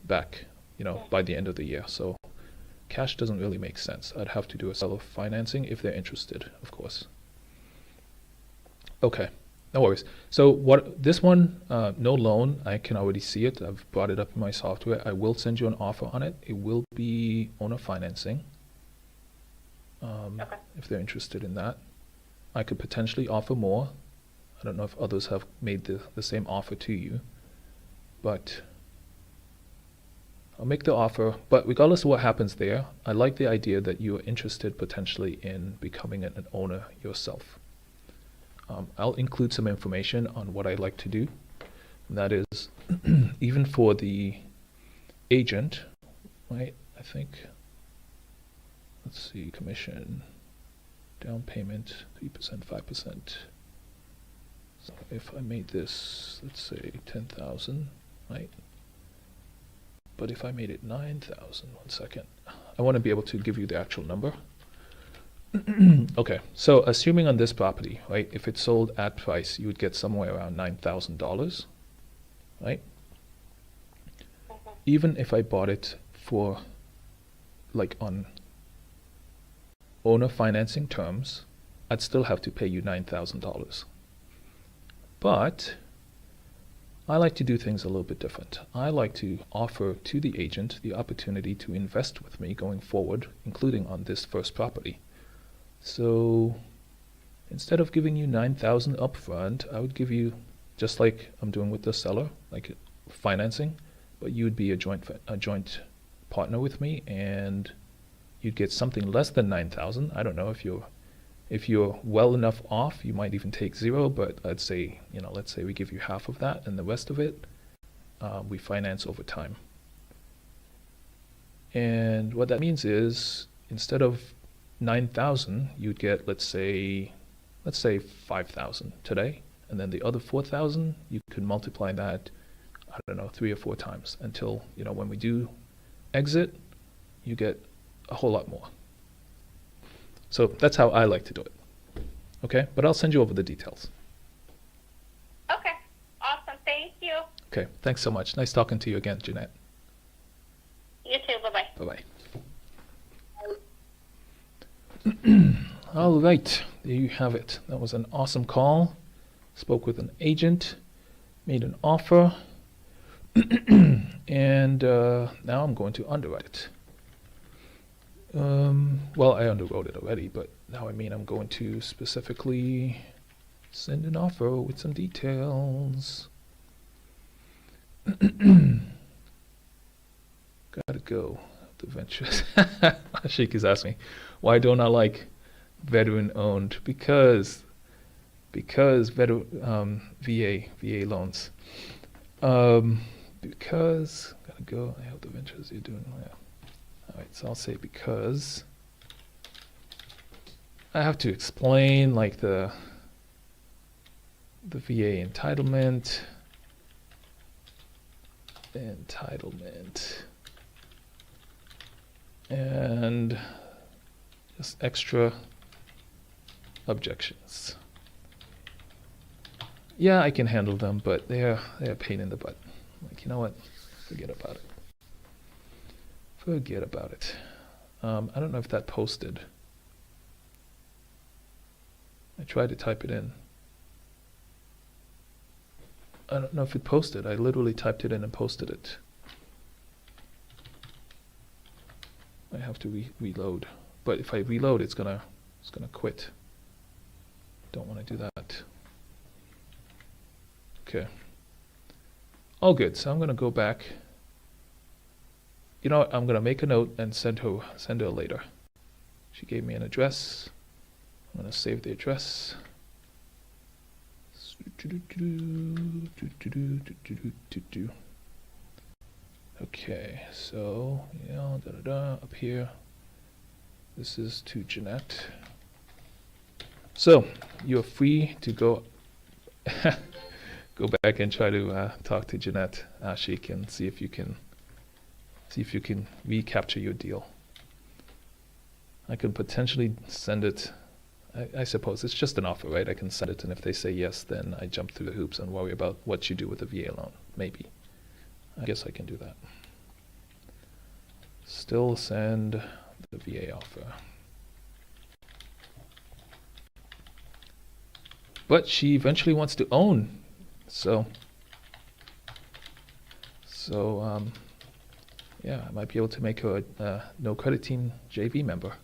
back, by the end of the year. So cash doesn't really make sense. I'd have to do a seller financing if they're interested, of course. Okay, no worries. So this one, no loan, I can already see it. I've brought it up in my software. I will send you an offer on it. It will be owner financing. Okay. If they're interested in that. I could potentially offer more. I don't know if others have made the same offer to you, but I'll make the offer. But regardless of what happens there, I like the idea that you're interested potentially in becoming an owner yourself. I'll include some information on what I like to do. And that is, even for the agent, right? I think, let's see, commission, down payment, 3%, 5%. So if I made this, let's say 10,000, right? But if I made it 9,000, 1 second, I want to be able to give you the actual number. Okay, so assuming on this property, right, if it's sold at price, you would get somewhere around $9,000, right? Even if I bought it for, like, on owner financing terms, I'd still have to pay you $9,000. But I like to do things a little bit different. I like to offer to the agent the opportunity to invest with me going forward, including on this first property. So instead of giving you 9,000 upfront, I would give you, just like I'm doing with the seller, like financing, but you would be a joint partner with me, and you'd get something less than 9,000. I don't know if you're well enough off, you might even take zero, but let's say we give you half of that, and the rest of it we finance over time. And what that means is, instead of 9,000, you'd get, let's say 5,000 today, and then the other 4,000 you could multiply that, I don't know, 3 or 4 times until, when we do exit, you get a whole lot more. So that's how I like to do it. Okay, but I'll send you over the details. Okay, awesome. Thank you. Okay, thanks so much. Nice talking to you again, Jeanette. You too. Bye-bye. Bye-bye. All right, there you have it. That was an awesome call. Spoke with an agent, made an offer, and now I'm going to underwrite it. Well, I underwrote it already, but now I'm going to specifically send an offer with some details. Gotta go. The ventures. Ashik is asking me, why don't I like veteran owned? Because veteran VA loans. Because gotta go. I hope the ventures you're doing. Yeah. All right, so I'll say because I have to explain like the VA entitlement, and just extra objections. Yeah, I can handle them, but they're a pain in the butt. Like, you know what? Forget about it. Forget about it. I don't know if that posted. I tried to type it in. I don't know if it posted. I literally typed it in and posted it. I have to reload. But if I reload, it's gonna quit. Don't want to do that. Okay. All good. So I'm gonna go back. You know what? I'm gonna make a note and send her later. She gave me an address. I'm gonna save the address. Okay, so up here. This is to Jeanette. So you're free to go back and try to talk to Jeanette Ashik and see if you can recapture your deal. I could potentially send it. I suppose it's just an offer, right? I can send it, and if they say yes, then I jump through the hoops and worry about what you do with the VA loan. Maybe. I guess I can do that. Still send the VA offer. But she eventually wants to own, so yeah, I might be able to make her a no credit team JV member.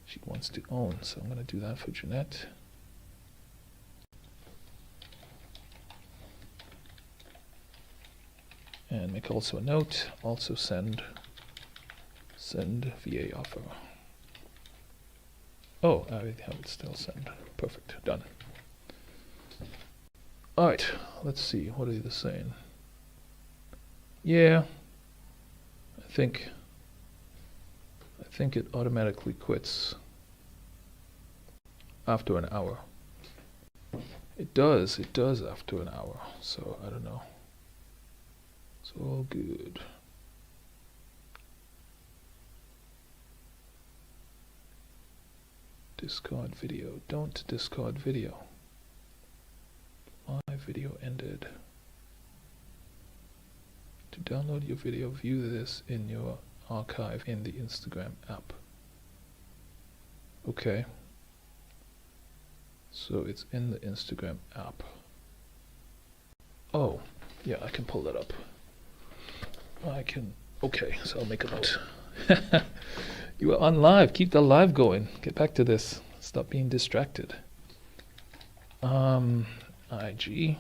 She wants to own, so I'm going to do that for Jeanette. And make also a note, also send VA offer. Oh, I already have it still send. Perfect, done. Alright, let's see, what are they saying? Yeah, I think it automatically quits after an hour. It does after an hour, so I don't know. It's all good. Discard video. Don't discard video. My video ended. To download your video, view this in your archive in the Instagram app. Okay. So it's in the Instagram app. Oh, yeah, I can pull that up. Okay, so I'll make a note. You are on live. Keep the live going. Get back to this. Stop being distracted. IG.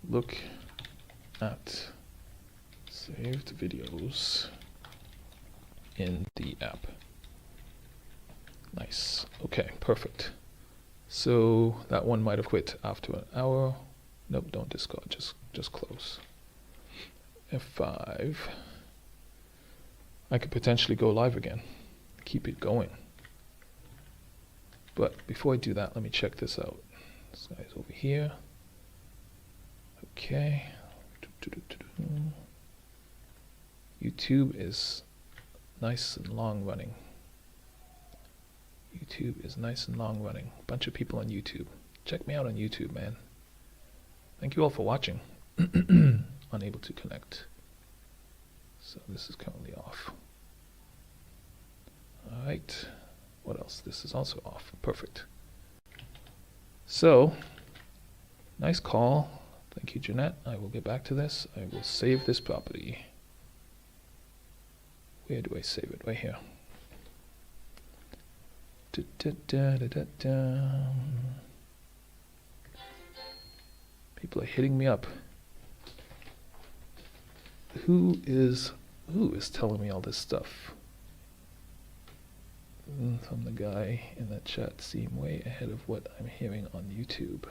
Look at saved videos in the app. Nice. Okay, perfect. So that one might have quit after an hour. Nope, don't discard. Just close. F5. I could potentially go live again. Keep it going. But before I do that, let me check this out. This guy's over here. Okay. YouTube is nice and long running. YouTube is nice and long running. A bunch of people on YouTube. Check me out on YouTube, man. Thank you all for watching. Unable to connect. So this is currently off. Alright. What else? This is also off. Perfect. So, nice call. Thank you, Jeanette. I will get back to this. I will save this property. Where do I save it? Right here. People are hitting me up. Who is telling me all this stuff? From the guy in the chat seem way ahead of what I'm hearing on YouTube.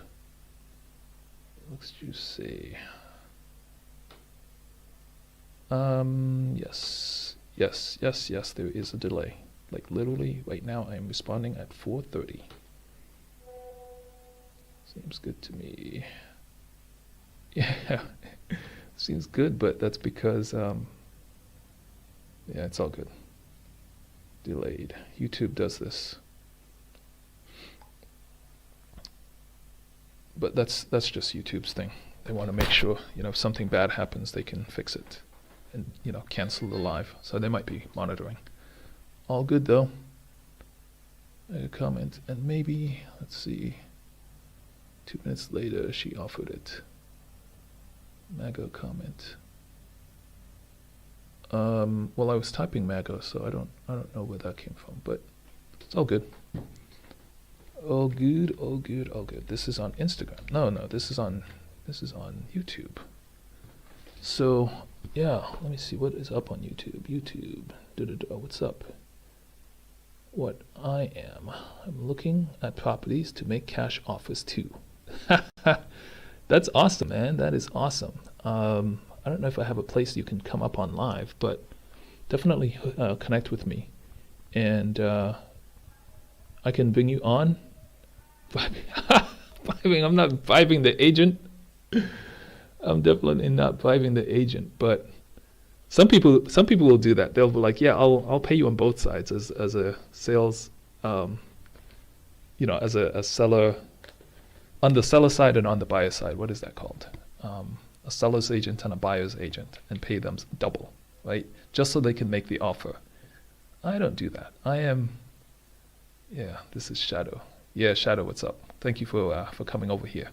Looks juicy. Yes, there is a delay. Like literally right now I am responding at 4:30. Seems good to me. Yeah, seems good, but that's because yeah, it's all good. Delayed. YouTube does this. But that's just YouTube's thing. They want to make sure, if something bad happens, they can fix it and, cancel the live. So they might be monitoring. All good though. A comment, and maybe, let's see, 2 minutes later she offered it. MAGA comment. Well, I was typing MAGA, so I don't know where that came from, but it's all good. All good, all good, all good. This is on Instagram. No, this is on YouTube. So yeah, let me see what is up on YouTube. What's up? What I'm looking at properties to make cash offers to. That's awesome, man. That is awesome. I don't know if I have a place you can come up on live, but definitely connect with me, and I can bring you on. Vibing. I'm not vibing the agent. I'm definitely not vibing the agent, but some people will do that. They'll be like, yeah, I'll pay you on both sides as a sales, as a seller, on the seller side and on the buyer side. What is that called? A seller's agent and a buyer's agent, and pay them double, right? Just so they can make the offer. I don't do that. This is Shadow. Yeah, Shadow, what's up? Thank you for coming over here.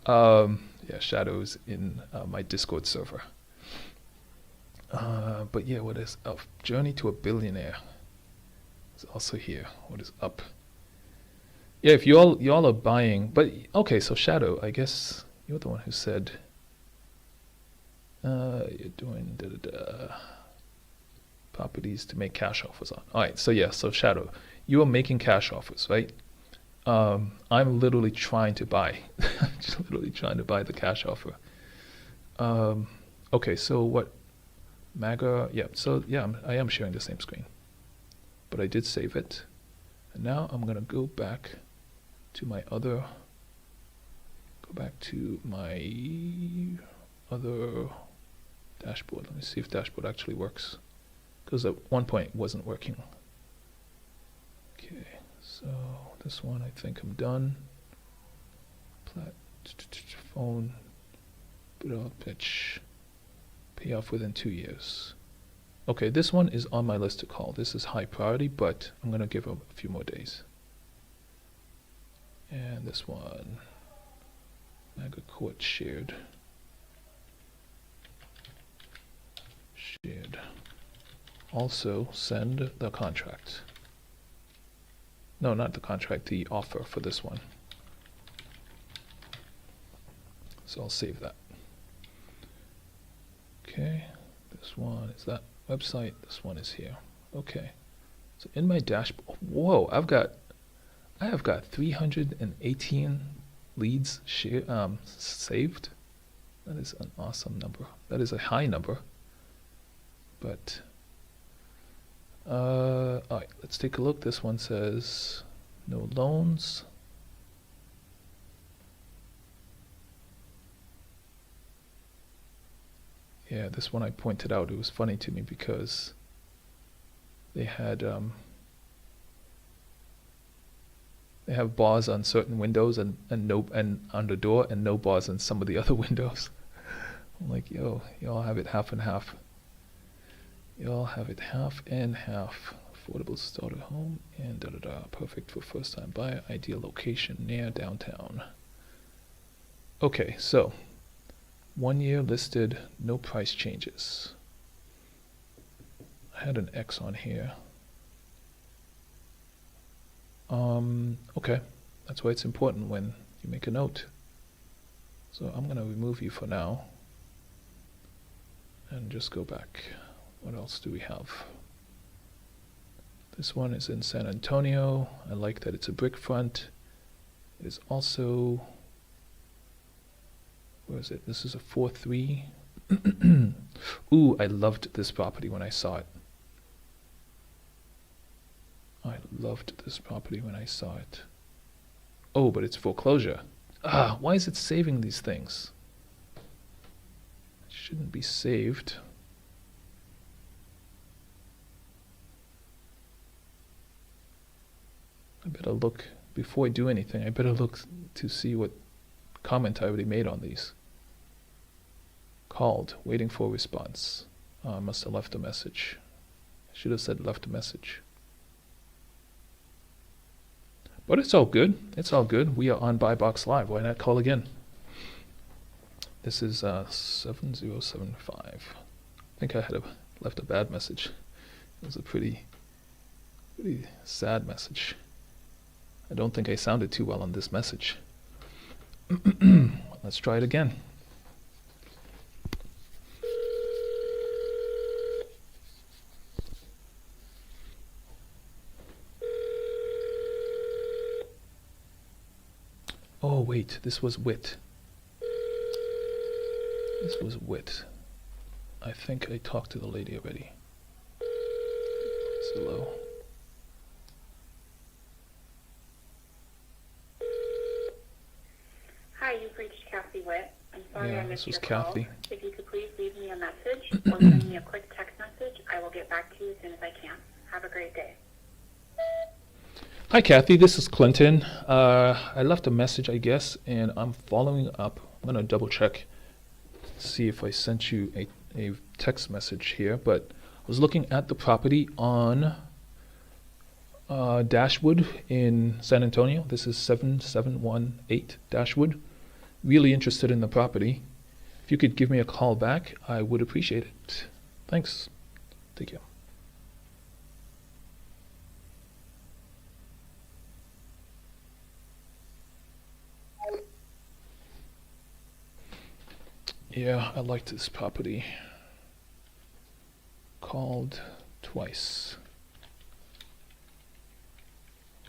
Yeah, Shadow's in my Discord server. But yeah, what is up? Journey to a Billionaire is also here. What is up? Yeah, if y'all are buying, but okay, so Shadow, I guess you're the one who said you're doing properties to make cash offers on. All right, so yeah, so Shadow, you are making cash offers, right? I'm literally trying to buy, just literally trying to buy the cash offer. Okay, so what? MAGA, yeah, so yeah, I am sharing the same screen, but I did save it, and now I'm gonna go back to my other dashboard. Let me see if dashboard actually works, because at one point it wasn't working. Okay, so this one I think I'm done. Phone, bid pitch, pay off within 2 years. Okay, this one is on my list to call. This is high priority, but I'm gonna give them a few more days. And this one, MAGA Court shared also send the contract. No, not the contract, the offer for this one. So I'll save that. Okay, this one is that website, this one is here. Okay, so in my dashboard, whoa, I have got 318 leads saved. That is an awesome number. That is a high number. But all right, let's take a look. This one says no loans. Yeah, this one I pointed out. It was funny to me because they had they have bars on certain windows and on the door and no bars on some of the other windows. I'm like, yo, y'all have it half and half. Y'all have it half and half. Affordable starter home and da da da. Perfect for first time buyer. Ideal location near downtown. Okay, so 1 year listed, no price changes. I had an X on here. Okay, that's why it's important when you make a note. So I'm gonna remove you for now and just go back. What else do we have? This one is in San Antonio. I like that it's a brick front. It is also, where is it? This is a 4-3. Ooh, I loved this property when I saw it. I loved this property when I saw it. Oh, but it's foreclosure. Ah, why is it saving these things? It shouldn't be saved. I better look, before I do anything, I better look to see what comment I already made on these. Called, waiting for a response. Oh, I must have left a message. I should have said left a message. But it's all good. It's all good. We are on Buy Box Live. Why not call again? This is 7075. I think I had left a bad message. It was a pretty sad message. I don't think I sounded too well on this message. Let's try it again. Oh wait, this was Wit. This was Wit. I think I talked to the lady already. Hello. Hi, you've reached Kathy Witt. I'm sorry Yeah, I missed this was your Kathy. call. If you could please leave me a message or send me a quick text message, I will get back to you as soon as I can. Have a great day. Hi Kathy, this is Clinton. I left a message, I guess, and I'm following up. I'm gonna double check, see if I sent you a text message here, but I was looking at the property on Dashwood in San Antonio. This is 7718 Dashwood. Really interested in the property. If you could give me a call back, I would appreciate it. Thanks. Take care. Yeah, I liked this property. Called twice.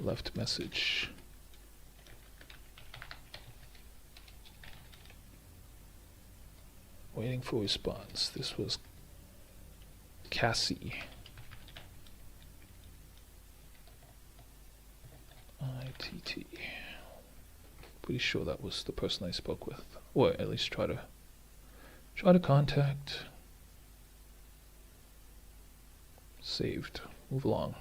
Left message. Waiting for response. This was Cassie. ITT. Pretty sure that was the person I spoke with, or at least try to contact. Saved. Move along.